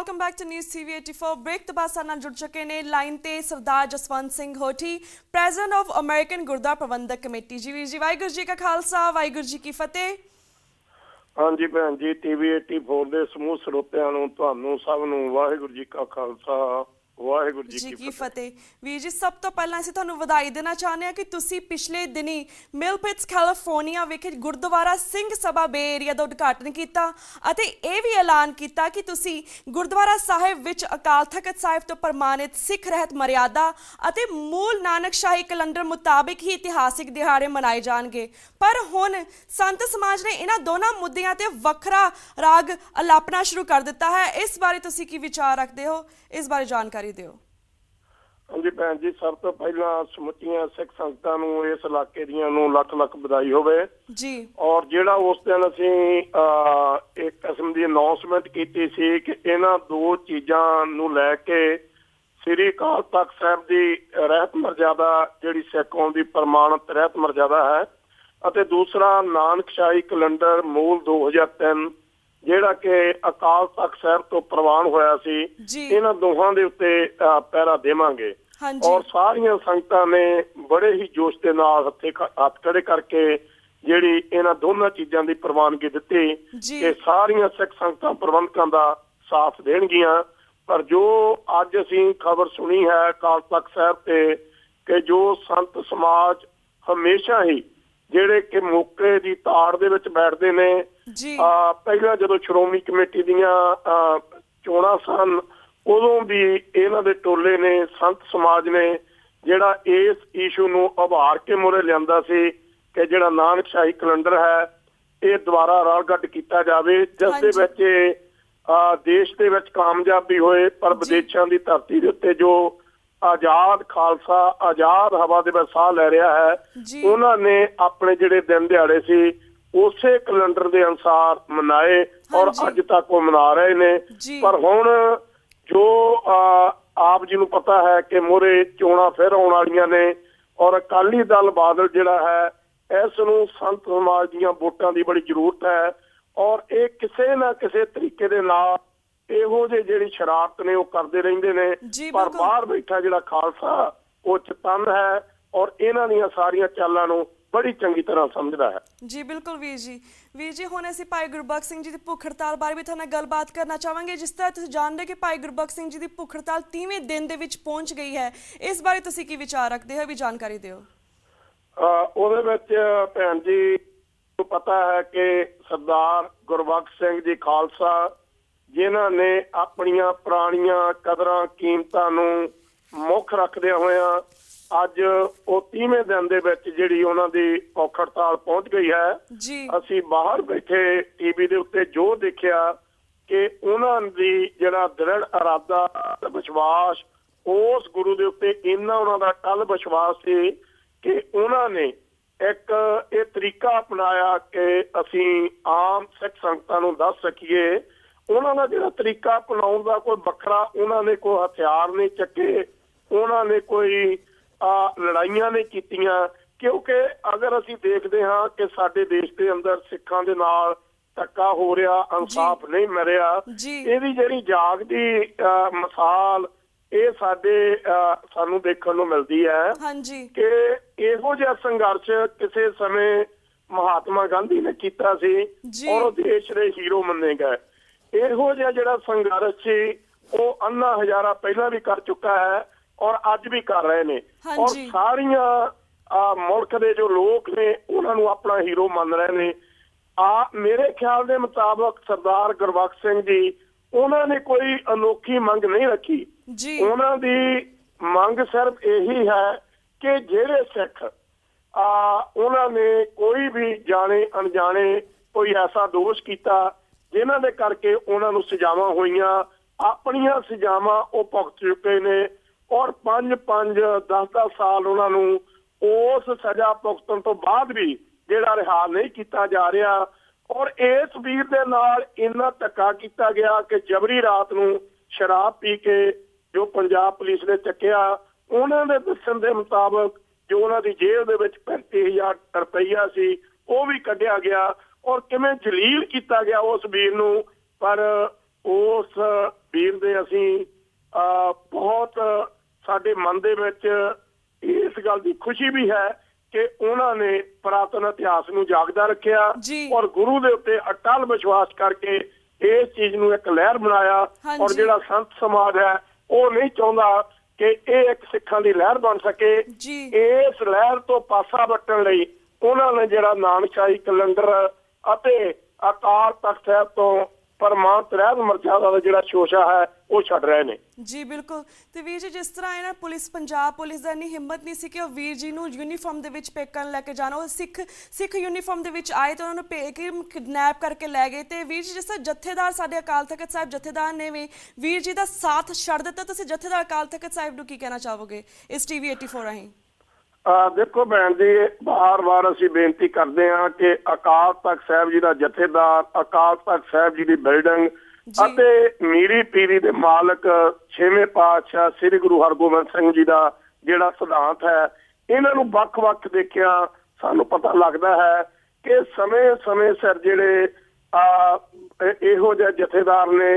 Welcome back to news TV 84 break तो बाद साडे नाल जुड़ चुके ने लाइन ते Sardar Jaswant Singh Hothi president of American Gurdwara Prabandhak committee. जी वीर जी वाहिगुरू जी का खालसा वाहिगुरू जी की फतेह। हाँ जी भैन जी TV 84 ਦੇ ਸਮੂਹ ਸਰੋਤਿਆਂ ਨੂੰ ਤੁਹਾਨੂੰ ਸਭ ਨੂੰ ਵਾਹਿਗੁਰੂ ਜੀ ਕਾ ਖਾਲਸਾ ਵਾਹਿਗੁਰੂ ਜੀ ਕੀ फतेह। वीर जी सब तो पहला ਅਸੀਂ ਤੁਹਾਨੂੰ ਵਧਾਈ ਦੇਣਾ ਚਾਹੁੰਦੇ ਹਾਂ ਕਿ ਤੁਸੀਂ ਪਿਛਲੇ ਦਿਨੀ ਮਿਲਪਿਟਸ ਕੈਲੀਫੋਰਨੀਆ ਵਿਖੇ ਗੁਰਦੁਆਰਾ ਸਿੰਘ ਸਭਾ ਬੇ ਏਰੀਆ ਦਾ ਉਦਘਾਟਨ ਕੀਤਾ ਅਤੇ ਇਹ ਵੀ ਐਲਾਨ ਕੀਤਾ ਕਿ ਤੁਸੀਂ ਗੁਰਦੁਆਰਾ ਸਾਹਿਬ ਵਿੱਚ ਅਕਾਲ ਤਖਤ ਸਾਹਿਬ ਤੋਂ ਪ੍ਰਮਾਣਿਤ ਸਿੱਖ ਰਹਿਤ ਮਰਿਆਦਾ ਅਤੇ ਮੂਲ ਨਾਨਕ ਸ਼ਾਹੀ ਕੈਲੰਡਰ ਮੁਤਾਬਿਕ ਹੀ ਇਤਿਹਾਸਿਕ ਦਿਹਾੜੇ ਮਨਾਏ ਜਾਣਗੇ। ਪਰ ਹੁਣ ਸੰਤ ਸਮਾਜ ਨੇ ਇਹਨਾਂ ਦੋਨਾਂ ਮੁੱਦਿਆਂ ਤੇ ਵੱਖਰਾ ਰਾਗ ਅਲਾਪਣਾ ਸ਼ੁਰੂ ਕਰ ਦਿੱਤਾ ਹੈ। ਇਸ ਬਾਰੇ ਤੁਸੀਂ ਕੀ ਵਿਚਾਰ ਰੱਖਦੇ ਹੋ, ਇਸ ਬਾਰੇ ਜਾਣਕਾਰੀ ਦਿਓ। ਹਾਂਜੀ ਭੈਣ ਜੀ ਸਭ ਤੋਂ ਪਹਿਲਾਂ ਸਮੁੱਚੀਆਂ ਸਿੱਖ ਸੰਗਤਾਂ ਨੂੰ ਇਸ ਇਲਾਕੇ ਦੀਆਂ ਨੂੰ ਲੱਖ ਲੱਖ ਵਧਾਈ ਹੋਵੇ ਜੀ। ਔਰ ਜਿਹੜਾ ਉਸ ਦਿਨ ਅਸੀਂ ਇੱਕ ਕਿਸਮ ਦੀ ਅਨਾਉਂਸਮੈਂਟ ਕੀਤੀ ਸੀ ਕਿ ਇਹਨਾਂ ਦੋ ਚੀਜ਼ਾਂ ਨੂੰ ਲੈ ਕੇ ਸ੍ਰੀ ਅਕਾਲ ਤਖਤ ਸਾਹਿਬ ਦੀ ਰਹਿਤ ਮਰਜ਼ਾਦਾ ਜਿਹੜੀ ਸਿੱਖ ਕੌਮ ਦੀ ਪ੍ਰਮਾਣਿਤ ਰਹਿਤ ਮਰਜ਼ਾਦਾ ਹੈ ਅਤੇ ਦੂਸਰਾ ਨਾਨਕ ਸ਼ਾਹੀ ਕੈਲੰਡਰ ਮੂਲ 2003 ਜਿਹੜਾ ਕਿ ਅਕਾਲ ਤਖਤ ਸਾਹਿਬ ਤੋਂ ਪ੍ਰਵਾਨ ਹੋਇਆ ਸੀ, ਇਹਨਾਂ ਦੋਹਾਂ ਦੇ ਉੱਤੇ ਪਹਿਰਾ ਦੇਵਾਂਗੇ। ਔਰ ਸਾਰੀਆਂ ਸੰਗਤਾਂ ਨੇ ਬੜੇ ਹੀ ਜੋਸ਼ ਦੇ ਨਾਲ ਹੱਥ ਖੜੇ ਕਰਕੇ ਜਿਹੜੀ ਇਹਨਾਂ ਦੋਨਾਂ ਚੀਜ਼ਾਂ ਦੀ ਪ੍ਰਵਾਨਗੀ ਦਿੱਤੀ ਕਿ ਸਾਰੀਆਂ ਸਿੱਖ ਸੰਗਤਾਂ ਪ੍ਰਬੰਧਕਾਂ ਦਾ ਸਾਥ ਦੇਣਗੀਆਂ। ਪਰ ਜੋ ਅੱਜ ਅਸੀਂ ਖਬਰ ਸੁਣੀ ਹੈ ਅਕਾਲ ਤਖਤ ਸਾਹਿਬ ਤੇ ਕਿ ਜੋ ਸੰਤ ਸਮਾਜ ਹਮੇਸ਼ਾ ਹੀ ਜਿਹੜੇ ਕਿ ਮੌਕੇ ਦੀ ਤਾੜ ਦੇ ਵਿੱਚ ਬੈਠਦੇ ਨੇ, ਪਹਿਲਾਂ ਜਦੋਂ ਸ਼੍ਰੋਮਣੀ ਕਮੇਟੀ ਦੀਆਂ ਚੋਣਾਂ ਸਨ ਉਦੋਂ ਵੀ ਇਹਨਾਂ ਦੇ ਟੋਲੇ ਨੇ ਸੰਤ ਸਮਾਜ ਨੇ ਜਿਹੜਾ ਇਸ ਇਸ਼ੂ ਨੂੰ ਉਭਾਰ ਕੇ ਮੂਹਰੇ ਲਿਆਂਦਾ ਸੀ ਕਿ ਜਿਹੜਾ ਨਾਨਕ ਸ਼ਾਹੀ ਕੈਲੰਡਰ ਹੈ ਇਹ ਦੁਬਾਰਾ ਰਲਗੱਡ ਕੀਤਾ ਜਾਵੇ, ਜਿਸ ਦੇ ਵਿੱਚ ਦੇਸ਼ ਦੇ ਵਿੱਚ ਕਾਮਯਾਬੀ ਹੋਏ ਪਰ ਵਿਦੇਸ਼ਾਂ ਦੀ ਧਰਤੀ ਦੇ ਉੱਤੇ ਜੋ ਆਜ਼ਾਦ ਖਾਲਸਾ ਆਜ਼ਾਦ ਹਵਾ ਦੇ ਵਿੱਚ ਸਾਹ ਲੈ ਰਿਹਾ ਹੈ ਉਹਨਾਂ ਨੇ ਆਪਣੇ ਜਿਹੜੇ ਦਿਨ ਦਿਹਾੜੇ ਸੀ ਉਸੇ ਕੈਲੰਡਰ ਦੇ ਅਨੁਸਾਰ ਮਨਾਏ ਔਰ ਅੱਜ ਤੱਕ ਉਹ ਮਨਾ ਰਹੇ ਨੇ। ਪਰ ਹੁਣ ਜੋ ਆਪ ਜੀ ਨੂੰ ਪਤਾ ਹੈ ਕਿ ਮੋਹਰੇ ਚੋਣਾਂ ਫਿਰ ਆਉਣ ਵਾਲੀਆਂ ਨੇ ਔਰ ਅਕਾਲੀ ਦਲ ਬਾਦਲ ਜਿਹੜਾ ਹੈ ਇਸ ਨੂੰ ਸੰਤ ਸਮਾਜ ਦੀਆਂ ਵੋਟਾਂ ਦੀ ਬੜੀ ਜ਼ਰੂਰਤ ਹੈ ਔਰ ਇਹ ਕਿਸੇ ਨਾ ਕਿਸੇ ਤਰੀਕੇ ਦੇ ਨਾਲ ਇਹੋ ਜਿਹੀ ਜਿਹੜੀ ਸ਼ਰਾਰਤ ਨੇ ਉਹ ਕਰਦੇ ਰਹਿੰਦੇ ਨੇ। ਪਰ ਬਾਹਰ ਬੈਠਾ ਜਿਹੜਾ ਖਾਲਸਾ ਉਹ ਚਤੰਨ ਹੈ ਔਰ ਇਹਨਾਂ ਦੀਆਂ ਸਾਰੀਆਂ ਚਾਲਾਂ ਨੂੰ ਬੜੀ ਚੰਗੀ ਤਰ੍ਹਾਂ ਸਮਝਦਾ ਹੈ। ਜੀ ਬਿਲਕੁਲ ਵੀਰ ਜੀ ਹੁਣ ਅਸੀਂ ਭਾਈ ਗੁਰਬਖਸ਼ ਸਿੰਘ ਜੀ ਦੀ ਭੁੱਖ ਹੜਤਾਲ ਬਾਰੇ ਵੀ ਤੁਹਾਡੇ ਨਾਲ ਗੱਲਬਾਤ ਕਰਨਾ ਚਾਹਾਂਗੇ। ਜਿਸ ਤਰ੍ਹਾਂ ਤੁਸੀਂ ਜਾਣਦੇ ਕਿ ਭਾਈ ਗੁਰਬਖਸ਼ ਸਿੰਘ ਜੀ ਦੀ ਭੁੱਖ ਹੜਤਾਲ 30ਵੇਂ ਦਿਨ ਦੇ ਵਿੱਚ ਪਹੁੰਚ ਗਈ ਹੈ, ਇਸ ਬਾਰੇ ਤੁਸੀਂ ਕੀ ਵਿਚਾਰ ਰੱਖਦੇ ਹੋ, ਵੀ ਜਾਣਕਾਰੀ ਦਿਓ। ਉਹਦੇ ਵਿੱਚ ਭੈਣ ਜੀ ਨੂੰ ਪਤਾ ਹੈ ਕਿ ਸਰਦਾਰ ਗੁਰਬਖਸ਼ ਸਿੰਘ ਜੀ ਖਾਲਸਾ ਜਿਨ੍ਹਾਂ ਨੇ ਆਪਣੀਆਂ ਪੁਰਾਣੀਆਂ ਕਦਰਾਂ ਕੀਮਤਾਂ ਨੂੰ ਮੁੱਖ ਰੱਖਦਿਆਂ ਹੋਇਆਂ ਅੱਜ ਉਹ 30ਵੇਂ ਦਿਨ ਦੇ ਵਿੱਚ ਜਿਹੜੀ ਉਹਨਾਂ ਦੀ ਭੁੱਖ ਹੜਤਾਲ ਪਹੁੰਚ ਗਈ ਹੈ। ਅਸੀਂ ਬਾਹਰ ਬੈਠੇ TV ਦੇ ਉੱਤੇ ਜੋ ਦੇਖਿਆ ਕਿ ਉਹਨਾਂ ਦੀ ਜਿਹੜਾ ਦ੍ਰਿੜ ਇਰਾਦਾ ਵਿਸ਼ਵਾਸ ਉਸ ਗੁਰੂ ਦੇ ਉੱਤੇ ਇੰਨਾ ਉਹਨਾਂ ਦਾ ਕੱਲ ਵਿਸ਼ਵਾਸ ਸੀ ਕਿ ਉਹਨਾਂ ਨੇ ਇੱਕ ਇਹ ਤਰੀਕਾ ਅਪਣਾਇਆ ਕਿ ਅਸੀਂ ਆਮ ਸਿੱਖ ਸੰਗਤਾਂ ਨੂੰ ਦੱਸ ਸਕੀਏ। ਉਹਨਾਂ ਦਾ ਜਿਹੜਾ ਤਰੀਕਾ ਅਪਣਾਉਣ ਦਾ ਕੋਈ ਵੱਖਰਾ, ਉਹਨਾਂ ਨੇ ਕੋਈ ਹਥਿਆਰ ਨਹੀਂ ਚੱਕੇ, ਉਹਨਾਂ ਨੇ ਕੋਈ ਲੜਾਈਆਂ ਨਹੀਂ ਕੀਤੀਆਂ, ਕਿਉਂਕਿ ਅਗਰ ਅਸੀਂ ਦੇਖਦੇ ਹਾਂ ਕਿ ਸਾਡੇ ਦੇਸ਼ ਦੇ ਅੰਦਰ ਸਿੱਖਾਂ ਦੇ ਨਾਲ ਧੱਕਾ ਹੋ ਰਿਹਾ, ਇਨਸਾਫ ਨਹੀਂ ਮਿਲ ਰਿਹਾ, ਇਹਦੀ ਜਿਹੜੀ ਜਾਗਦੀ ਮਿਸਾਲ ਇਹ ਸਾਨੂੰ ਦੇਖਣ ਨੂੰ ਮਿਲਦੀ ਹੈ ਕਿ ਇਹੋ ਜਿਹਾ ਸੰਘਰਸ਼ ਕਿਸੇ ਸਮੇਂ ਮਹਾਤਮਾ ਗਾਂਧੀ ਨੇ ਕੀਤਾ ਸੀ ਔਰ ਉਹ ਦੇਸ਼ ਦੇ ਹੀਰੋ ਮੰਨੇ ਗਏ। ਇਹੋ ਜਿਹਾ ਜਿਹੜਾ ਸੰਘਰਸ਼ ਸੀ ਉਹ ਅੰਨਾ ਹਜ਼ਾਰਾ ਪਹਿਲਾਂ ਵੀ ਕਰ ਚੁੱਕਾ ਹੈ ਔਰ ਅੱਜ ਵੀ ਕਰ ਰਹੇ ਨੇ ਔਰ ਸਾਰੀਆਂ ਮੁਲਕ ਦੇ ਜੋ ਲੋਕ ਨੇ ਉਹਨਾਂ ਨੂੰ ਆਪਣਾ ਹੀਰੋ ਮੰਨ ਰਹੇ ਨੇ। ਮੇਰੇ ਖਿਆਲ ਦੇ ਮੁਤਾਬਕ ਸਰਦਾਰ ਗੁਰਬਖਸ਼ ਸਿੰਘ ਜੀ ਉਹਨਾਂ ਨੇ ਕੋਈ ਅਨੋਖੀ ਮੰਗ ਨਹੀਂ ਰੱਖੀ। ਉਹਨਾਂ ਦੀ ਮੰਗ ਸਿਰਫ ਇਹੀ ਹੈ ਕਿ ਜਿਹੜੇ ਸਿੱਖ ਉਹਨਾਂ ਨੇ ਕੋਈ ਵੀ ਜਾਣੇ ਅਣਜਾਣੇ ਕੋਈ ਐਸਾ ਦੋਸ਼ ਕੀਤਾ ਜਿਨ੍ਹਾਂ ਦੇ ਕਰਕੇ ਉਹਨਾਂ ਨੂੰ ਸਜ਼ਾਵਾਂ ਹੋਈਆਂ, ਆਪਣੀਆਂ ਸਜ਼ਾਵਾਂ ਉਹ ਭੁਗਤ ਚੁੱਕੇ ਨੇ ਔਰ 5-5 10-10 ਸਾਲ ਉਹਨਾਂ ਨੂੰ ਉਸ ਸਜ਼ਾ ਭੁਗਤਣ ਤੋਂ ਬਾਅਦ ਵੀ ਜਿਹੜਾ ਰਿਹਾ ਨਹੀਂ ਕੀਤਾ ਜਾ ਰਿਹਾ ਔਰ ਇਸ ਵੀਰ ਦੇ ਨਾਲ ਇੰਨਾ ਧੱਕਾ ਕੀਤਾ ਗਿਆ ਕਿ ਜਬਰੀ ਰਾਤ ਨੂੰ ਸ਼ਰਾਬ ਪੀ ਕੇ ਜੋ ਪੰਜਾਬ ਪੁਲਿਸ ਨੇ ਚੱਕਿਆ, ਉਹਨਾਂ ਦੇ ਦੱਸਣ ਦੇ ਮੁਤਾਬਕ ਜੋ ਉਹਨਾਂ ਦੀ ਜੇਲ੍ਹ ਦੇ ਵਿੱਚ 35,000 ਰੁਪਈਆ ਸੀ ਉਹ ਵੀ ਕੱਢਿਆ ਗਿਆ ਔਰ ਕਿਵੇਂ ਜਲੀਲ ਕੀਤਾ ਗਿਆ ਉਸ ਵੀਰ ਨੂੰ। ਪਰ ਉਸ ਵੀਰ ਦੇ ਅਸੀਂ ਬਹੁਤ ਸਾਡੇ ਮਨ ਦੇ ਵਿੱਚ ਇਸ ਗੱਲ ਦੀ ਖੁਸ਼ੀ ਵੀ ਹੈ ਕਿ ਉਹਨਾਂ ਨੇ ਪੁਰਾਤਨ ਇਤਿਹਾਸ ਨੂੰ ਜਾਗਦਾ ਰੱਖਿਆ ਔਰ ਗੁਰੂ ਦੇ ਉੱਤੇ ਅਟੱਲ ਵਿਸ਼ਵਾਸ ਕਰਕੇ ਇਸ ਚੀਜ਼ ਨੂੰ ਇੱਕ ਲਹਿਰ ਬਣਾਇਆ। ਔਰ ਜਿਹੜਾ ਸੰਤ ਸਮਾਜ ਹੈ ਉਹ ਨਹੀਂ ਚਾਹੁੰਦਾ ਕਿ ਇਹ ਇੱਕ ਸਿੱਖਾਂ ਦੀ ਲਹਿਰ ਬਣ ਸਕੇ। ਇਸ ਲਹਿਰ ਤੋਂ ਪਾਸਾ ਵੱਟਣ ਲਈ ਉਹਨਾਂ ਨੇ ਜਿਹੜਾ ਨਾਨਕਸ਼ਾਹੀ ਕੈਲੰਡਰ ਅਤੇ ਅਕਾਲ ਤਖਤ ਸਾਹਿਬ ਤੋਂ ਪਰਮਾਨੰਤ ਰਹਿਤ ਮਰਜ਼ਾਦਾ ਦਾ ਜਿਹੜਾ ਸ਼ੋਸ਼ਾ ਹੈ ਉਹ ਛੱਡ ਰਹੇ ਨੇ। ਜੀ ਬਿਲਕੁਲ। ਤੇ ਵੀਰ ਜੀ ਜਿਸ ਤਰ੍ਹਾਂ ਇਹਨਾਂ ਪੁਲਿਸ ਪੰਜਾਬ ਪੁਲਿਸ ਦਾ ਇੰਨੀ ਹਿੰਮਤ ਨਹੀਂ ਸੀ ਕਿ ਉਹ ਵੀਰ ਜੀ ਨੂੰ ਯੂਨੀਫਾਰਮ ਦੇ ਵਿੱਚ ਪੇਕਣ ਲੈ ਕੇ ਜਾਣਾ, ਉਹ ਸਿੱਖ ਯੂਨੀਫਾਰਮ ਦੇ ਵਿੱਚ ਆਏ ਤੇ ਉਹਨਾਂ ਨੂੰ ਕਿਡਨੈਪ ਕਰਕੇ ਲੈ ਗਏ। ਤੇ ਵੀਰ ਜੀ ਜਿਸ ਤਰ੍ਹਾਂ ਜਥੇਦਾਰ ਸਾਡੇ ਅਕਾਲ ਤਖਤ ਸਾਹਿਬ ਜਥੇਦਾਰ ਨੇ ਵੀ ਵੀਰ ਜੀ ਦਾ ਸਾਥ ਛੱਡ ਦਿੱਤਾ, ਤੁਸੀਂ ਜਥੇਦਾਰ ਅਕਾਲ ਤਖਤ ਸਾਹਿਬ ਨੂੰ ਕੀ ਕਹਿਣਾ ਚਾਹੋਗੇ ਇਸ TV 84 ਰਾਹੀਂ? ਦੇਖੋ ਭੈਣ ਜੀ, ਵਾਰ-ਵਾਰ ਅਸੀਂ ਬੇਨਤੀ ਕਰਦੇ ਹਾਂ ਕਿ ਅਕਾਲ ਤਖਤ ਸਾਹਿਬ ਜੀ ਦਾ ਜਥੇਦਾਰ, ਅਕਾਲ ਤਖਤ ਸਾਹਿਬ ਜੀ ਦੀ ਬਿਲਡਿੰਗ ਅਤੇ ਮੀਰੀ ਪੀਰੀ ਦੇ ਮਾਲਕ 6ਵੇਂ ਪਾਤਸ਼ਾਹ ਸ੍ਰੀ ਗੁਰੂ ਹਰਗੋਬਿੰਦ ਸਿੰਘ ਜੀ ਦਾ ਜਿਹੜਾ ਸਿਧਾਂਤ ਹੈ, ਇਹਨਾਂ ਨੂੰ ਵੱਖ-ਵੱਖ ਦੇਖਿਆ ਸਾਨੂੰ ਪਤਾ ਲੱਗਦਾ ਹੈ ਕਿ ਸਮੇਂ ਸਿਰ ਜਿਹੜੇ ਇਹੋ ਜਿਹੇ ਜਥੇਦਾਰ ਨੇ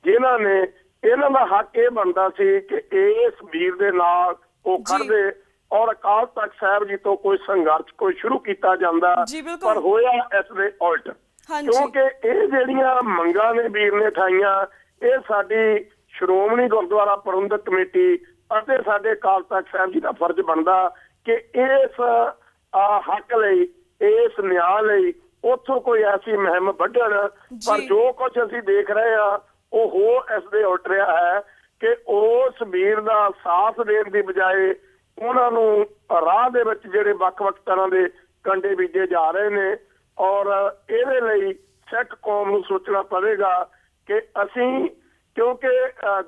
ਜਿਨ੍ਹਾਂ ਨੇ ਇਹਨਾਂ ਦਾ ਹੱਕ ਇਹ ਬਣਦਾ ਸੀ ਕਿ ਇਸ ਵੀਰ ਦੇ ਨਾਲ ਉਹ ਖੜਦੇ ਔਰ ਅਕਾਲ ਤਖਤ ਸਾਹਿਬ ਜੀ ਤੋਂ ਕੋਈ ਸੰਘਰਸ਼ ਕੋਈ ਸ਼ੁਰੂ ਕੀਤਾ ਜਾਂਦਾ, ਪਰ ਹੋਇਆ ਇਸ ਦੇ ਉਲਟ। ਕਿਉਂਕਿ ਇਹ ਜਿਹੜੀਆਂ ਮੰਗਾਂ ਨੇ ਵੀਰ ਨੇ ਉਠਾਈਆਂ, ਇਹ ਸਾਡੀ ਸ਼੍ਰੋਮਣੀ ਗੁਰਦੁਆਰਾ ਪ੍ਰਬੰਧਕ ਕਮੇਟੀ ਅਤੇ ਸਾਡੇ ਅਕਾਲ ਤਖਤ ਸਾਹਿਬ ਜੀ ਦਾ ਫਰਜ਼ ਬਣਦਾ ਕਿ ਇਸ ਹੱਕ ਲਈ, ਇਸ ਨਿਆਂ ਲਈ ਉੱਥੋਂ ਕੋਈ ਐਸੀ ਮੁਹਿੰਮ ਵੱਢਣ। ਪਰ ਜੋ ਕੁਝ ਅਸੀਂ ਦੇਖ ਰਹੇ ਹਾਂ ਉਹ ਇਸ ਦੇ ਉਲਟ ਰਿਹਾ ਹੈ ਕਿ ਉਸ ਵੀਰ ਦਾ ਸਾਥ ਦੇਣ ਦੀ ਬਜਾਏ ਉਹਨਾਂ ਨੂੰ ਰਾਹ ਦੇ ਵਿੱਚ ਜਿਹੜੇ ਵੱਖ-ਵੱਖ ਤਰ੍ਹਾਂ ਦੇ ਕੰਡੇ ਬੀਜੇ ਜਾ ਰਹੇ ਨੇ। ਔਰ ਇਹਦੇ ਲਈ ਸਿੱਖ ਕੌਮ ਨੂੰ ਸੋਚਣਾ ਪਵੇਗਾ ਕਿ ਅਸੀਂ, ਕਿਉਂਕਿ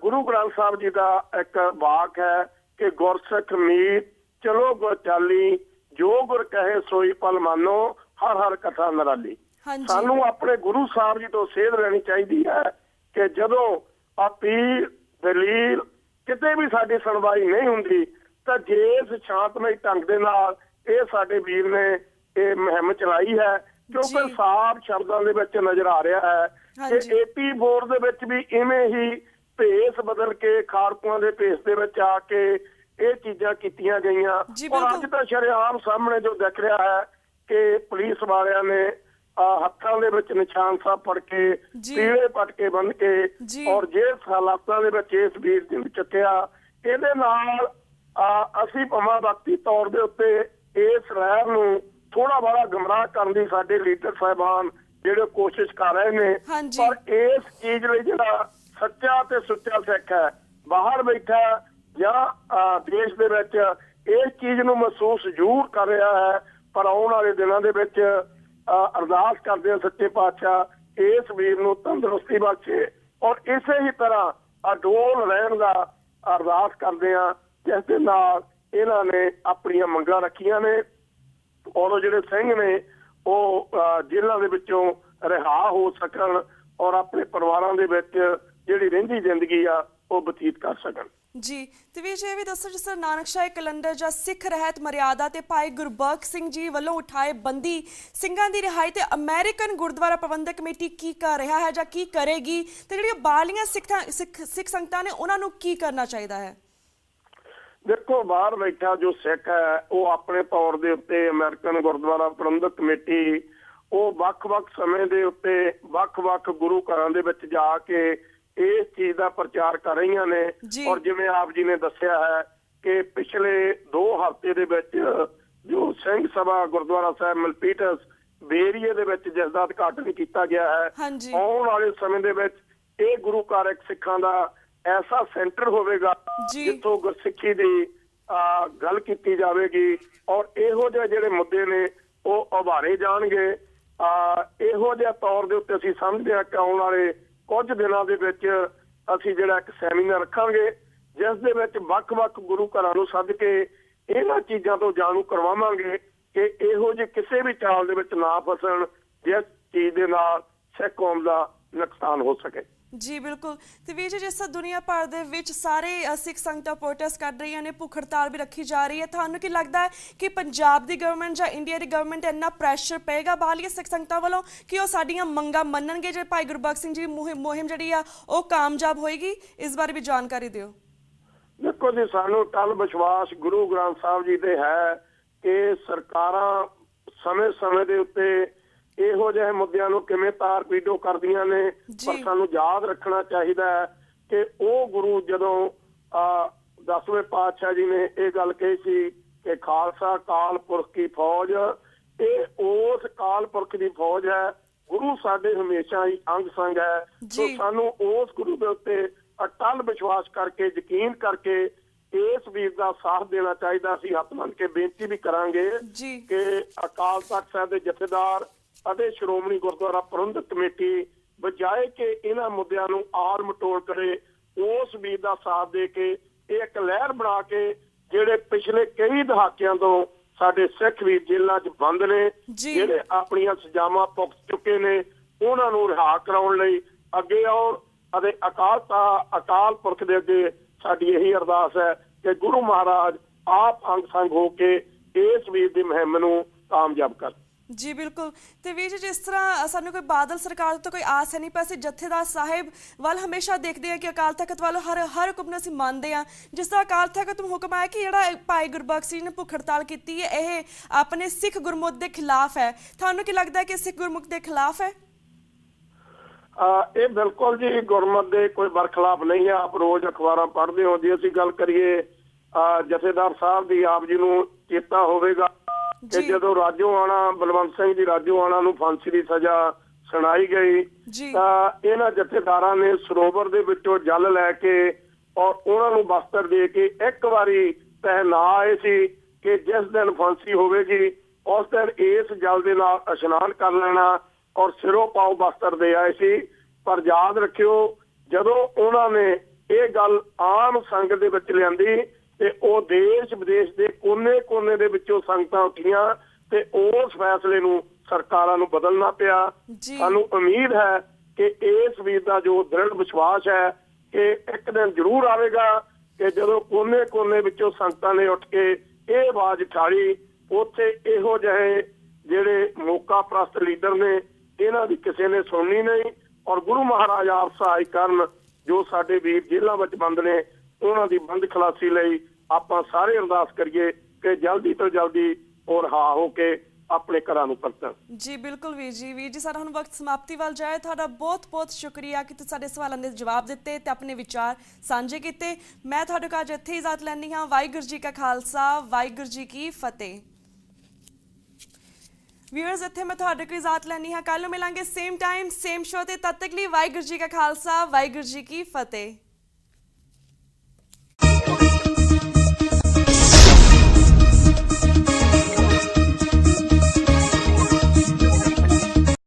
ਗੁਰੂ ਗ੍ਰੰਥ ਸਾਹਿਬ ਜੀ ਦਾ ਇੱਕ ਵਾਕ ਹੈ ਕਿ ਗੁਰਸਿੱਖ ਮੀਤ ਚਲੋ ਗੁਰ ਚਾਲੀ, ਜੋ ਗੁਰ ਕਹੇ ਸੋਈ ਪਲ ਮਾਨੋ, ਹਰ ਹਰ ਕਥਾ ਨਿਰਾਲੀ। ਸਾਨੂੰ ਆਪਣੇ ਗੁਰੂ ਸਾਹਿਬ ਜੀ ਤੋਂ ਸੇਧ ਲੈਣੀ ਚਾਹੀਦੀ ਹੈ ਕਿ ਜਦੋਂ ਪੀਰ ਦਲੀਲ ਕਿਤੇ ਵੀ ਸਾਡੀ ਸੁਣਵਾਈ ਨਹੀਂ ਹੁੰਦੀ ਤਾਂ ਜਿਸ ਸ਼ਾਂਤਮਈ ਢੰਗ ਦੇ ਨਾਲ ਇਹ ਸਾਡੇ ਵੀਰ ਨੇ ਇਹ ਮੁਹਿੰਮ ਚਲਾਈ ਹੈ, ਕਿਉਂਕਿ ਸਾਫ਼ ਸ਼ਬਦਾਂ ਦੇ ਵਿੱਚ ਨਜ਼ਰ ਆ ਰਿਹਾ ਹੈ ਕਿ 84 ਦੇ ਵਿੱਚ ਵੀ ਇਵੇਂ ਹੀ ਭੇਸ ਬਦਲ ਕੇ ਖਾੜਕੂਆਂ ਦੇ ਭੇਸ ਦੇ ਵਿੱਚ ਆ ਕੇ ਇਹ ਚੀਜ਼ਾਂ ਕੀਤੀਆਂ ਗਈਆਂ। ਔਰ ਅੱਜ ਤਾਂ ਸ਼ਰੇਆਮ ਸਾਹਮਣੇ ਜੋ ਦਿਖ ਰਿਹਾ ਹੈ ਕਿ ਪੁਲਿਸ ਵਾਲਿਆਂ ਨੇ ਹੱਥਾਂ ਦੇ ਵਿੱਚ ਨਿਸ਼ਾਨ ਸਾਹਿਬ ਫੜ ਕੇ, ਪੀਲੇ ਪਟਕੇ ਬੰਨ ਕੇ ਔਰ ਜਿਸ ਹਾਲਾਤਾਂ ਦੇ ਵਿੱਚ ਇਸ ਵੀਰ ਨੂੰ ਚੱਕਿਆ, ਇਹਦੇ ਨਾਲ ਅਸੀਂ ਭਾਵੇਂ ਵਕਤੀ ਤੌਰ ਦੇ ਉੱਤੇ ਇਸ ਲਹਿਰ ਨੂੰ ਥੋੜਾ ਬੜਾ ਗੁੰਮਰਾਹ ਕਰਨ ਦੀ ਸਾਡੇ ਲੀਡਰ ਸਾਹਿਬਾਨ ਜਿਹੜੇ ਕੋਸ਼ਿਸ਼ ਕਰ ਰਹੇ ਨੇ, ਪਰ ਇਸ ਚੀਜ਼ ਲਈ ਜਿਹੜਾ ਸੱਚਾ ਤੇ ਸੁੱਚਾ ਸਿੱਖ ਹੈ ਬਾਹਰ ਬੈਠਾ ਜਾਂ ਦੇਸ਼ ਦੇ ਵਿੱਚ ਇਸ ਚੀਜ਼ ਨੂੰ ਮਹਿਸੂਸ ਜ਼ਰੂਰ ਕਰ ਰਿਹਾ ਹੈ। ਪਰ ਆਉਣ ਵਾਲੇ ਦਿਨਾਂ ਦੇ ਵਿੱਚ ਅਰਦਾਸ ਕਰਦੇ ਹਾਂ ਸੱਚੇ ਪਾਤਸ਼ਾਹ ਇਸ ਵੀਰ ਨੂੰ ਤੰਦਰੁਸਤੀ ਬਖਸ਼ੇ ਔਰ ਇਸੇ ਹੀ ਤਰ੍ਹਾਂ ਅਡੋਲ ਰਹਿਣ ਦਾ ਅਰਦਾਸ ਕਰਦੇ ਹਾਂ ਜਿਸ ਦੇ ਨਾਲ ਇਹਨਾਂ ਨੇ ਆਪਣੀਆਂ ਮੰਗਾਂ ਰੱਖੀਆਂ ਨੇ ਔਰ ਜਿਹੜੇ ਸਿੰਘ ਨੇ ਉਹ ਜੇਲ੍ਹਾਂ ਦੇ ਵਿੱਚੋਂ ਰਿਹਾ ਹੋ ਸਕਣ ਔਰ ਆਪਣੇ ਪਰਿਵਾਰਾਂ ਦੇ ਵਿੱਚ ਜਿਹੜੀ ਰਹਿੰਦੀ ਜ਼ਿੰਦਗੀ ਆ ਉਹ ਬਤੀਤ ਕਰ ਸਕਣ। ਜੀ ਤੇ ਵੀਰ ਜੀ ਇਹ ਵੀ ਦੱਸੋ ਜਿਸ ਤਰ੍ਹਾਂ ਨਾਨਕਸ਼ਾਹੀ ਕੈਲੰਡਰ ਜਾਂ ਸਿੱਖ ਰਹਿਤ ਮਰਿਆਦਾ ਤੇ ਭਾਈ ਗੁਰਬਖਸ਼ ਸਿੰਘ ਜੀ ਵੱਲੋਂ ਉਠਾਏ ਬੰਦੀ ਸਿੰਘਾਂ ਦੀ ਰਿਹਾਈ ਤੇ ਅਮਰੀਕਨ ਗੁਰਦੁਆਰਾ ਪ੍ਰਬੰਧਕ ਕਮੇਟੀ ਕੀ ਕਰ ਰਿਹਾ ਹੈ ਜਾਂ ਕੀ ਕਰੇਗੀ ਤੇ ਜਿਹੜੀਆਂ ਬਾਹਰਲੀਆਂ ਸਿੱਖ ਸੰਗਤਾਂ ਨੇ ਉਹਨਾਂ ਨੂੰ ਕੀ ਕਰਨਾ ਚਾਹੀਦਾ ਹੈ? ਦੇਖੋ, ਬਾਹਰ ਬੈਠਾ ਜੋ ਸਿੱਖ ਹੈ ਉਹ ਆਪਣੇ ਤੌਰ ਦੇ ਉੱਤੇ ਅਮਰੀਕਨ ਗੁਰਦੁਆਰਾ ਪ੍ਰਬੰਧਕ ਕਮੇਟੀ ਉਹ ਵੱਖ-ਵੱਖ ਸਮੇਂ ਦੇ ਉੱਤੇ ਵੱਖ-ਵੱਖ ਗੁਰੂ ਘਰਾਂ ਦੇ ਵਿੱਚ ਜਾ ਕੇ ਇਸ ਚੀਜ਼ ਦਾ ਪ੍ਰਚਾਰ ਕਰ ਰਹੀਆਂ ਨੇ। ਔਰ ਜਿਵੇਂ ਆਪ ਜੀ ਨੇ ਦੱਸਿਆ ਹੈ ਕਿ ਪਿਛਲੇ 2 ਹਫ਼ਤੇ ਦੇ ਵਿੱਚ ਜੋ ਸਿੰਘ ਸਭਾ ਗੁਰਦੁਆਰਾ ਸਾਹਿਬ ਮਲਪੀਟਸ ਬੇਰੀਏ ਦੇ ਵਿੱਚ ਜਿਸ ਦਾ ਉਦਘਾਟਨ ਕੀਤਾ ਗਿਆ ਹੈ, ਆਉਣ ਵਾਲੇ ਸਮੇਂ ਦੇ ਵਿੱਚ ਇਹ ਗੁਰੂ ਘਰ ਇੱਕ ਸਿੱਖਾਂ ਦਾ ਐਸਾ ਸੈਂਟਰ ਹੋਵੇਗਾ ਜਿੱਥੋਂ ਗੁਰਸਿੱਖੀ ਦੀ ਗੱਲ ਕੀਤੀ ਜਾਵੇਗੀ ਔਰ ਇਹੋ ਜਿਹੇ ਜਿਹੜੇ ਮੁੱਦੇ ਨੇ ਉਹ ਉਭਾਰੇ ਜਾਣਗੇ। ਇਹੋ ਜਿਹੇ ਤੌਰ ਦੇ ਉੱਤੇ ਅਸੀਂ ਸਮਝਦੇ ਹਾਂ ਕਿ ਆਉਣ ਵਾਲੇ ਕੁਝ ਦਿਨਾਂ ਦੇ ਵਿੱਚ ਅਸੀਂ ਜਿਹੜਾ ਇੱਕ ਸੈਮੀਨਾਰ ਰੱਖਾਂਗੇ ਜਿਸ ਦੇ ਵਿੱਚ ਵੱਖ-ਵੱਖ ਗੁਰੂ ਘਰਾਂ ਨੂੰ ਸੱਦ ਕੇ ਇਹਨਾਂ ਚੀਜ਼ਾਂ ਤੋਂ ਜਾਣੂ ਕਰਵਾਵਾਂਗੇ ਕਿ ਇਹੋ ਜਿਹੇ ਕਿਸੇ ਵੀ ਚਾਲ ਦੇ ਵਿੱਚ ਨਾ ਫਸਣ ਜਿਸ ਚੀਜ਼ ਦੇ ਨਾਲ ਸਿੱਖ ਕੌਮ ਦਾ ਨੁਕਸਾਨ ਹੋ ਸਕੇ। ਜੀ ਬਿਲਕੁਲ। ਤੇ ਵੀਰ ਜੀ, ਜਿਸ ਤਰ੍ਹਾਂ ਦੁਨੀਆ ਭਰ ਦੇ ਵਿੱਚ ਸਾਰੇ ਸਿੱਖ ਸੰਗਤਾਂ ਪ੍ਰੋਟੈਸਟ ਕਰ ਰਹੀਆਂ ਨੇ, ਭੁੱਖ ਹੜਤਾਲ ਵੀ ਰੱਖੀ ਜਾ ਰਹੀ ਹੈ, ਤੁਹਾਨੂੰ ਕੀ ਲੱਗਦਾ ਹੈ ਕਿ ਪੰਜਾਬ ਦੀ ਗਵਰਨਮੈਂਟ ਜਾਂ ਇੰਡੀਆ ਦੀ ਗਵਰਨਮੈਂਟ ਇੰਨਾ ਪ੍ਰੈਸ਼ਰ ਪਏਗਾ ਬਾਹਰਲੀਆਂ ਸਿੱਖ ਸੰਗਤਾਂ ਵੱਲੋਂ ਕਿ ਉਹ ਸਾਡੀਆਂ ਮੰਗਾਂ ਮੰਨਣਗੇ, ਜੇ ਭਾਈ ਗੁਰਬਖਸ਼ ਸਿੰਘ ਜੀ ਮੁਹਿੰਮ ਜਿਹੜੀ ਆ ਉਹ ਕਾਮਯਾਬ ਹੋਏਗੀ? ਇਸ ਬਾਰੇ ਵੀ ਜਾਣਕਾਰੀ ਦਿਓ। ਦੇਖੋ ਜੀ, ਸਾਨੂੰ ਟੱਲ ਵਿਸ਼ਵਾਸ ਗੁਰੂ ਗ੍ਰੰਥ ਸਾਹਿਬ ਜੀ ਤੇ ਹੈ ਕਿ ਸਰਕਾਰਾਂ ਸਮੇਂ ਦੇ ਉੱਤੇ ਇਹੋ ਜਿਹੇ ਮੁੱਦਿਆਂ ਨੂੰ ਕਿਵੇਂ ਤਾਰ ਪੀਡੋ ਕਰਦੀਆਂ ਨੇ, ਪਰ ਸਾਨੂੰ ਯਾਦ ਰੱਖਣਾ ਚਾਹੀਦਾ ਹੈ ਕਿ ਉਹ ਗੁਰੂ ਜਦੋਂ 10ਵੇਂ ਪਾਤਸ਼ਾਹ ਜੀ ਨੇ ਇਹ ਗੱਲ ਕਹੀ ਸੀ ਕਿ ਖਾਲਸਾ ਕਾਲ ਪੁਰਖ ਕੀ ਫੌਜ, ਇਹ ਉਸ ਕਾਲ ਪੁਰਖ ਦੀ ਫੌਜ ਹੈ। ਗੁਰੂ ਸਾਡੇ ਹਮੇਸ਼ਾ ਹੀ ਅੰਗ ਸੰਗ ਹੈ। ਸੋ ਸਾਨੂੰ ਉਸ ਗੁਰੂ ਦੇ ਉੱਤੇ ਅਟੱਲ ਵਿਸ਼ਵਾਸ ਕਰਕੇ, ਯਕੀਨ ਕਰਕੇ ਇਸ ਵੀਰ ਦਾ ਸਾਥ ਦੇਣਾ ਚਾਹੀਦਾ। ਅਸੀਂ ਹੱਥ ਮੰਨ ਕੇ ਬੇਨਤੀ ਵੀ ਕਰਾਂਗੇ ਕਿ ਅਕਾਲ ਤਖਤ ਸਾਹਿਬ ਦੇ ਜਥੇਦਾਰ ਅਤੇ ਸ਼੍ਰੋਮਣੀ ਗੁਰਦੁਆਰਾ ਪ੍ਰਬੰਧਕ ਕਮੇਟੀ ਬਜਾਏ ਕਿ ਇਹਨਾਂ ਮੁੱਦਿਆਂ ਨੂੰ ਆਲ ਮਟੋਲ ਕਰੇ, ਉਸ ਵੀਰ ਦਾ ਸਾਥ ਦੇ ਕੇ ਇਹ ਇੱਕ ਲਹਿਰ ਬਣਾ ਕੇ, ਜਿਹੜੇ ਪਿਛਲੇ ਕਈ ਦਹਾਕਿਆਂ ਤੋਂ ਸਾਡੇ ਸਿੱਖ ਵੀਰ ਜੇਲ੍ਹਾਂ 'ਚ ਬੰਦ ਨੇ, ਜਿਹੜੇ ਆਪਣੀਆਂ ਸਜ਼ਾਵਾਂ ਭੁਗਤ ਚੁੱਕੇ ਨੇ, ਉਹਨਾਂ ਨੂੰ ਰਿਹਾ ਕਰਾਉਣ ਲਈ ਅੱਗੇ ਆਉਣ। ਅਤੇ ਅਕਾਲ ਪੁਰਖ ਦੇ ਅੱਗੇ ਸਾਡੀ ਇਹੀ ਅਰਦਾਸ ਹੈ ਕਿ ਗੁਰੂ ਮਹਾਰਾਜ ਆਪ ਅੰਗ ਸੰਗ ਹੋ ਕੇ ਇਸ ਵੀਰ ਦੀ ਮੁਹਿੰਮ ਨੂੰ ਕਾਮਯਾਬ ਕਰ। ਜੀ ਬਿਲਕੁਲ। ਤੇ ਵੀਰ ਜੀ, ਜਿਸ ਤਰ੍ਹਾਂ ਸਾਨੂੰ ਕੋਈ ਬਾਦਲ ਸਰਕਾਰ ਤੋਂ ਕੋਈ ਆਸ ਹੈ ਨਹੀਂ, ਪਰ ਅਸੀਂ ਜਥੇਦਾਰ ਸਾਹਿਬ ਵੱਲ ਹਮੇਸ਼ਾ ਦੇਖਦੇ ਹਾਂ ਕਿ ਅਕਾਲ ਤਖਤ ਵੱਲੋਂ ਹਰ ਹੁਕਮ ਨੂੰ ਅਸੀਂ ਮੰਨਦੇ ਹਾਂ। ਜਿਸ ਤਰ੍ਹਾਂ ਅਕਾਲ ਤਖਤ ਨੂੰ ਹੁਕਮ ਆਇਆ ਕਿ ਜਿਹੜਾ ਭਾਈ ਗੁਰਬਖਸ਼ ਸਿੰਘ ਨੇ ਭੁੱਖ ਹੜਤਾਲ ਕੀਤੀ ਹੈ, ਇਹ ਆਪਣੇ ਸਿੱਖ ਗੁਰਮੁਖ ਦੇ ਖਿਲਾਫ ਹੈ। ਤੁਹਾਨੂੰ ਕੀ ਲੱਗਦਾ ਹੈ ਕਿ ਸਿੱਖ ਗੁਰਮੁਖ ਦੇ ਖਿਲਾਫ ਹੈ? ਇਹ ਬਿਲਕੁਲ ਜੀ ਗੁਰਮਤ ਦੇ ਕੋਈ ਬਰਖਲਾਫ ਨਹੀਂ ਹੈ। ਆਪ ਰੋਜ਼ ਅਖਬਾਰਾਂ ਪੜ੍ਹਦੇ ਹੋ। ਜੇ ਅਸੀਂ ਗੱਲ ਕਰੀਏ ਜਥੇਦਾਰ ਸਾਹਿਬ ਦੀ, ਆਪ ਜੀ ਨੂੰ ਚੇਤਾ ਹੋਵੇਗਾ ਕਿ ਜਦੋਂ ਰਾਜੋਆਣਾ ਬਲਵੰਤ ਸਿੰਘ ਜੀ ਰਾਜੋਆਣਾ ਨੂੰ ਫਾਂਸੀ ਦੀ ਸਜ਼ਾ ਸੁਣਾਈ ਗਈ ਤਾਂ ਇਹਨਾਂ ਜਥੇਦਾਰਾਂ ਨੇ ਸਰੋਵਰ ਦੇ ਵਿੱਚੋਂ ਜਲ ਲੈ ਕੇ ਔਰ ਉਹਨਾਂ ਨੂੰ ਵਸਤਰ ਦੇ ਕੇ ਇੱਕ ਵਾਰੀ ਪਹਿਨਾ ਆਏ ਸੀ ਕਿ ਜਿਸ ਦਿਨ ਫਾਂਸੀ ਹੋਵੇਗੀ ਉਸ ਦਿਨ ਇਸ ਜਲ ਦੇ ਨਾਲ ਇਸ਼ਨਾਨ ਕਰ ਲੈਣਾ ਔਰ ਸਿਰੋਂ ਪਾਉ ਵਸਤਰ ਦੇ ਆਏ ਸੀ। ਪਰ ਯਾਦ ਰੱਖਿਓ, ਜਦੋਂ ਉਹਨਾਂ ਨੇ ਇਹ ਗੱਲ ਆਮ ਸੰਗਤ ਦੇ ਵਿੱਚ ਲਿਆਂਦੀ ਤੇ ਉਹ ਦੇਸ਼ ਵਿਦੇਸ਼ ਦੇ ਕੋਨੇ ਦੇ ਵਿੱਚੋਂ ਸੰਗਤਾਂ ਉੱਠੀਆਂ ਤੇ ਉਸ ਫੈਸਲੇ ਨੂੰ ਸਰਕਾਰਾਂ ਨੂੰ ਬਦਲਣਾ ਪਿਆ। ਸਾਨੂੰ ਉਮੀਦ ਹੈ ਕਿ ਇਸ ਵੀਰ ਦਾ ਜੋ ਦ੍ਰਿੜ ਵਿਸ਼ਵਾਸ ਹੈ ਕਿ ਇੱਕ ਦਿਨ ਜ਼ਰੂਰ ਆਵੇਗਾ ਕਿ ਜਦੋਂ ਕੋਨੇ ਵਿੱਚੋਂ ਸੰਗਤਾਂ ਨੇ ਉੱਠ ਕੇ ਇਹ ਆਵਾਜ਼ ਉਠਾਈ, ਉੱਥੇ ਇਹੋ ਜਿਹੇ ਜਿਹੜੇ ਮੌਕਾ ਪ੍ਰਸਤ ਲੀਡਰ ਨੇ, ਇਹਨਾਂ ਦੀ ਕਿਸੇ ਨੇ ਸੁਣਨੀ ਨਹੀਂ। ਔਰ ਗੁਰੂ ਮਹਾਰਾਜ ਆਪ ਸਹਾਇ ਕਰਨ। ਜੋ ਸਾਡੇ ਵੀਰ ਜੇਲ੍ਹਾਂ ਵਿੱਚ ਬੰਦ ਨੇ, ਉਹਨਾਂ ਦੀ ਬੰਦ ਖਲਾਸੀ ਲਈ ਆਪਾਂ ਸਾਰੇ ਅਰਦਾਸ ਕਰੀਏ ਕਿ ਜਲਦੀ ਤੋਂ ਜਲਦੀ ਔਰ ਰਿਹਾ ਹੋ ਕੇ ਆਪਣੇ ਘਰਾਂ ਨੂੰ ਪਰਤਣ। ਜੀ ਬਿਲਕੁਲ ਵੀਰ ਜੀ ਸਾਡਾ ਹੁਣ ਵਕਤ ਸਮਾਪਤੀ ਵੱਲ ਜਾਏ। ਤੁਹਾਡਾ ਬਹੁਤ ਸ਼ੁਕਰੀਆ ਕਿ ਤੁਸੀਂ ਸਾਡੇ ਸਵਾਲਾਂ ਦੇ ਜਵਾਬ ਦਿੱਤੇ ਤੇ ਆਪਣੇ ਵਿਚਾਰ ਸਾਂਝੇ ਕੀਤੇ। ਮੈਂ ਤੁਹਾਡੇ ਕੋਲ ਅੱਜ ਇੱਥੇ ਇਜਾਜ਼ਤ ਲੈਂਦੀ ਹਾਂ। ਵਾਹਿਗੁਰੂ ਜੀ ਕਾ ਖਾਲਸਾ, ਵਾਹਿਗੁਰੂ ਜੀ ਕੀ ਫਤਿਹ। ਵਿਊਅਰਸ, ਇੱਥੇ ਮੈਂ ਤੁਹਾਡੇ ਕੋਲ ਇਜਾਜ਼ਤ ਲੈਂਦੀ ਹਾਂ। ਕੱਲ ਨੂੰ ਮਿਲਾਂਗੇ ਸੇਮ ਟਾਈਮ ਸੇਮ ਸ਼ੋ ਤੇ। ਤਦ ਤੱਕ ਲਈ ਵਾਹਿਗੁਰੂ ਜੀ ਕਾ ਖਾਲਸਾ, ਵਾਹਿਗੁਰੂ ਜੀ ਕੀ ਫਤਿਹ।